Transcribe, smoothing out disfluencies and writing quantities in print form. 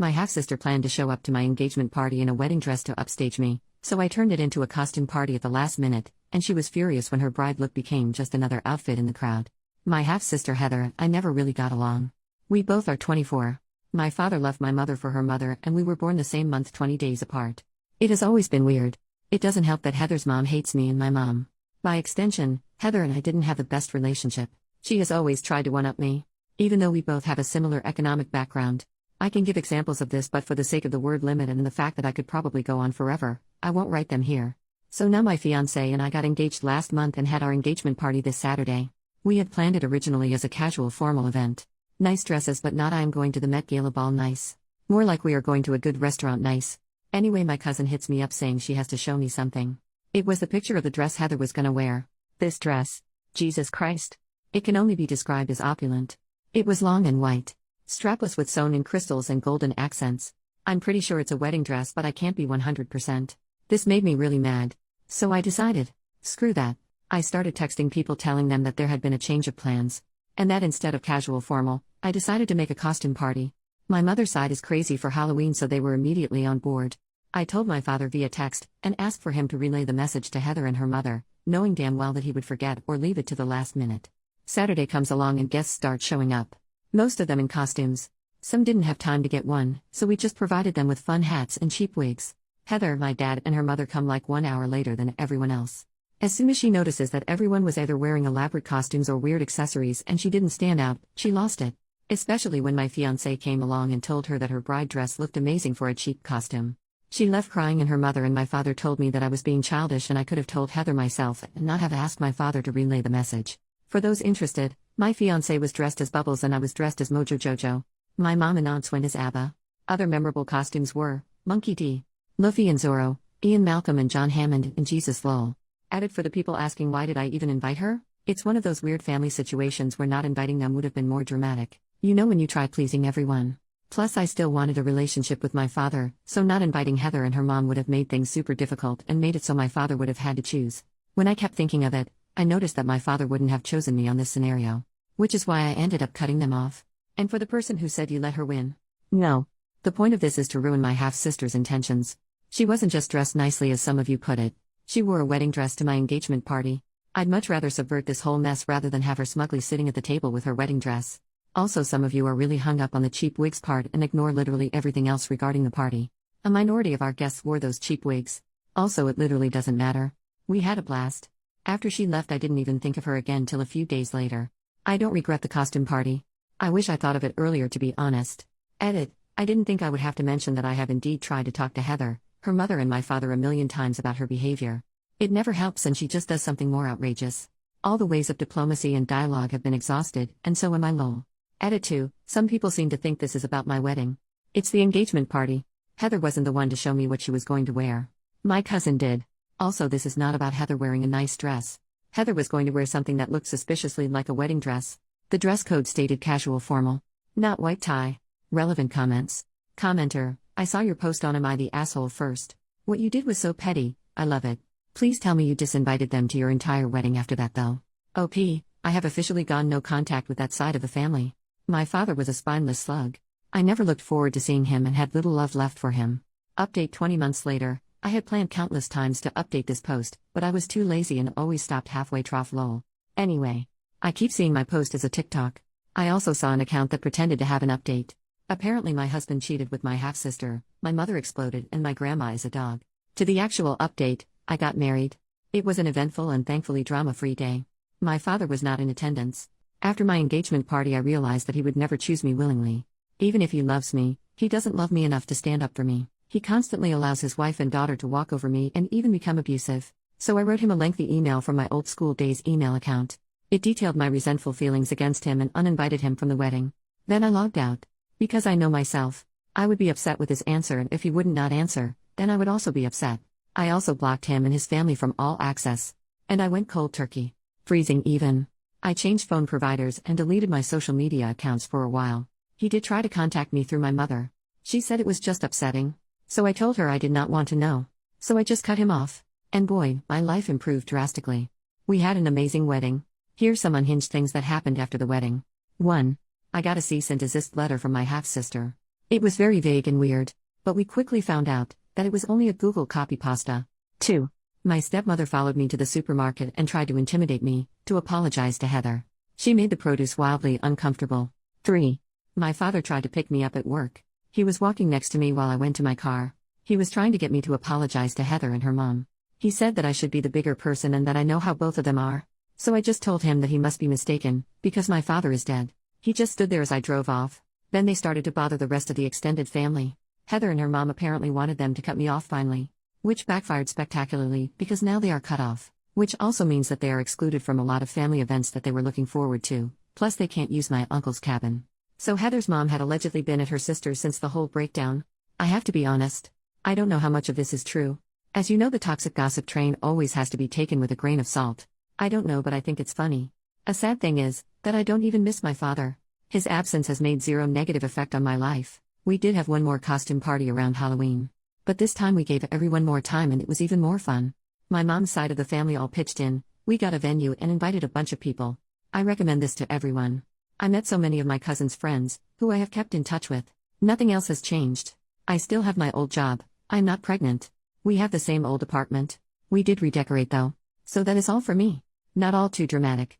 My half-sister planned to show up to my engagement party in a wedding dress to upstage me, so I turned it into a costume party at the last minute, and she was furious when her bride look became just another outfit in the crowd. My half-sister Heather, I never really got along. We both are 24. My father left my mother for her mother, and we were born the same month 20 days apart. It has always been weird. It doesn't help that Heather's mom hates me and my mom. By extension, Heather and I didn't have the best relationship. She has always tried to one-up me. Even though we both have a similar economic background. I can give examples of this, but for the sake of the word limit and the fact that I could probably go on forever, I won't write them here. So now my fiancé and I got engaged last month and had our engagement party this Saturday. We had planned it originally as a casual formal event. Nice dresses, but not I am going to the Met Gala ball nice. More like we are going to a good restaurant nice. Anyway, my cousin hits me up saying she has to show me something. It was the picture of the dress Heather was gonna wear. This dress. Jesus Christ. It can only be described as opulent. It was long and white. Strapless with sewn-in crystals and golden accents. I'm pretty sure it's a wedding dress, but I can't be 100%. This made me really mad. So I decided, screw that. I started texting people telling them that there had been a change of plans. And that instead of casual formal, I decided to make a costume party. My mother's side is crazy for Halloween, so they were immediately on board. I told my father via text, and asked for him to relay the message to Heather and her mother, knowing damn well that he would forget or leave it to the last minute. Saturday comes along and guests start showing up. Most of them in costumes. Some didn't have time to get one, so we just provided them with fun hats and cheap wigs. Heather, my dad, and her mother come like 1 hour later than everyone else. As soon as she notices that everyone was either wearing elaborate costumes or weird accessories and she didn't stand out, she lost it. Especially when my fiancé came along and told her that her bride dress looked amazing for a cheap costume. She left crying, and her mother and my father told me that I was being childish and I could have told Heather myself and not have asked my father to relay the message. For those interested, my fiancé was dressed as Bubbles and I was dressed as Mojo Jojo. My mom and aunts went as ABBA. Other memorable costumes were Monkey D, Luffy and Zorro, Ian Malcolm and John Hammond, and Jesus Lowell. Added for the people asking why did I even invite her? It's one of those weird family situations where not inviting them would have been more dramatic. You know when you try pleasing everyone. Plus I still wanted a relationship with my father, so not inviting Heather and her mom would have made things super difficult and made it so my father would have had to choose. When I kept thinking of it, I noticed that my father wouldn't have chosen me on this scenario. Which is why I ended up cutting them off. And for the person who said you let her win. No. The point of this is to ruin my half-sister's intentions. She wasn't just dressed nicely as some of you put it. She wore a wedding dress to my engagement party. I'd much rather subvert this whole mess rather than have her smugly sitting at the table with her wedding dress. Also, some of you are really hung up on the cheap wigs part and ignore literally everything else regarding the party. A minority of our guests wore those cheap wigs. Also, it literally doesn't matter. We had a blast. After she left, I didn't even think of her again till a few days later. I don't regret the costume party. I wish I thought of it earlier, to be honest. Edit. I didn't think I would have to mention that I have indeed tried to talk to Heather, her mother and my father a million times about her behavior. It never helps and she just does something more outrageous. All the ways of diplomacy and dialogue have been exhausted, and so am I lol. Edit 2. Some people seem to think this is about my wedding. It's the engagement party. Heather wasn't the one to show me what she was going to wear. My cousin did. Also, this is not about Heather wearing a nice dress. Heather was going to wear something that looked suspiciously like a wedding dress. The dress code stated casual formal. Not white tie. Relevant comments. Commenter, I saw your post on Am I the Asshole first. What you did was so petty, I love it. Please tell me you disinvited them to your entire wedding after that though. OP, I have officially gone no contact with that side of the family. My father was a spineless slug. I never looked forward to seeing him and had little love left for him. Update 20 months later. I had planned countless times to update this post, but I was too lazy and always stopped halfway trough lol. Anyway. I keep seeing my post as a TikTok. I also saw an account that pretended to have an update. Apparently my husband cheated with my half-sister, my mother exploded, and my grandma is a dog. To the actual update, I got married. It was an eventful and thankfully drama-free day. My father was not in attendance. After my engagement party I realized that he would never choose me willingly. Even if he loves me, he doesn't love me enough to stand up for me. He constantly allows his wife and daughter to walk over me and even become abusive. So I wrote him a lengthy email from my old school days email account. It detailed my resentful feelings against him and uninvited him from the wedding. Then I logged out. Because I know myself. I would be upset with his answer, and if he wouldn't not answer, then I would also be upset. I also blocked him and his family from all access. And I went cold turkey. Freezing even. I changed phone providers and deleted my social media accounts for a while. He did try to contact me through my mother. She said it was just upsetting. So I told her I did not want to know. So I just cut him off. And boy, my life improved drastically. We had an amazing wedding. Here's some unhinged things that happened after the wedding. 1. I got a cease and desist letter from my half-sister. It was very vague and weird, but we quickly found out that it was only a Google copypasta. 2. My stepmother followed me to the supermarket and tried to intimidate me, to apologize to Heather. She made the produce wildly uncomfortable. 3. My father tried to pick me up at work. He was walking next to me while I went to my car. He was trying to get me to apologize to Heather and her mom. He said that I should be the bigger person and that I know how both of them are. So I just told him that he must be mistaken, because my father is dead. He just stood there as I drove off. Then they started to bother the rest of the extended family. Heather and her mom apparently wanted them to cut me off finally, which backfired spectacularly because now they are cut off, which also means that they are excluded from a lot of family events that they were looking forward to, plus they can't use my uncle's cabin. So Heather's mom had allegedly been at her sister's since the whole breakdown. I have to be honest. I don't know how much of this is true. As you know, the toxic gossip train always has to be taken with a grain of salt. I don't know, but I think it's funny. A sad thing is that I don't even miss my father. His absence has made zero negative effect on my life. We did have one more costume party around Halloween. But this time we gave everyone more time and it was even more fun. My mom's side of the family all pitched in, we got a venue and invited a bunch of people. I recommend this to everyone. I met so many of my cousin's friends, who I have kept in touch with. Nothing else has changed. I still have my old job, I'm not pregnant. We have the same old apartment. We did redecorate though. So that is all for me. Not all too dramatic.